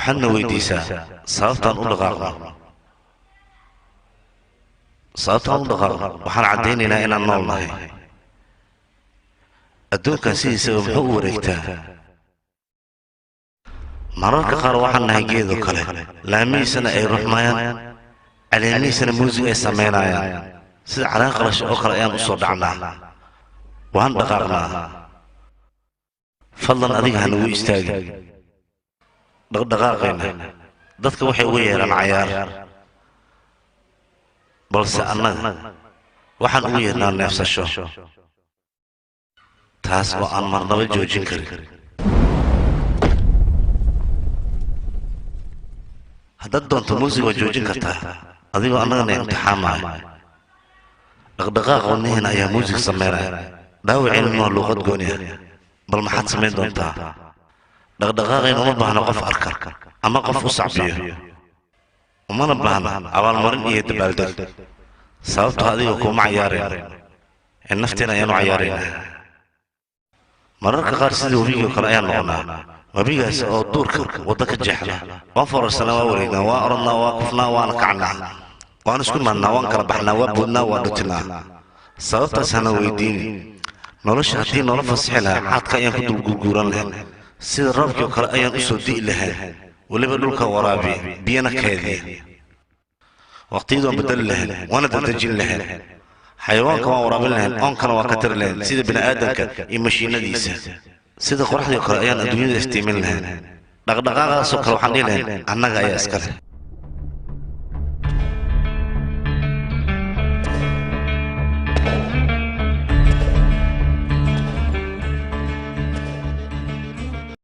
وحنا ويديسا صوتان أولغاغ صوتان أولغاغ وحنا عدينينا إلى النور الله الدون كان سيسا ومحو وريكتا مرارك قار وحنا هيجيدو كله لا ميسنا أي روح مايان على ميسنا موزي أي سمينايان سيد على قرش أخرى أيام أصور دعنا وهن دقاقنا فضلا أديك هنو يستاقي دقاقنا dadka waxay ugu yeeraan cayaar balse annaga waxaan ugu yeernaa neefsasho taas oo aan marnaba joojin karin haddaad doonto muusiga waa joojin kartaa adigoo annagana imtixaamaya dhaqdhaqaaqa wadnihina ayaa muusig sameynaya dhaawiciina waa luuqad gooni ah bal maxaad samayn doontaa dhaqdhaqaaqayna uma baahna qof arka ama qof u sacbiyo umana baahna abaalmarin iyo dabaaldeg sababtoo adiga kuma cayaareen ee nafteena ayaanu cayaarayna mararka qaar sida webigii kale ayaan noqonaa webigaas oo duurka wadda ka jeexda waan foorarsanaa waa wareegnaa waa orodnaa waa kufnaa waana kacnaa waan isku imaannaa waan kala baxnaa waa buudnaa waa dhutinaa sababtaas hana weydiini nolosha haddii noola fasixi lahaa xaadka ayaan ku dulguuguuran lahayn sida roobkii oo kale ayaan u soo di'i lahayn weliba dhulka waraabi biyana keediya waqtiyadu waan bedeli lahayn waana dadejin lahayn xayawaanka waan waraabin lahayn oonkana waan ka tiri lahayn sida bini'aadanka iyo mashiinadiisa sida qoraxdii oo kale ayaan adduunyada iftiimin lahayn dhaqdhaqaaqaasoo kale waxaan dhihi lahayn annaga ayaa iska leh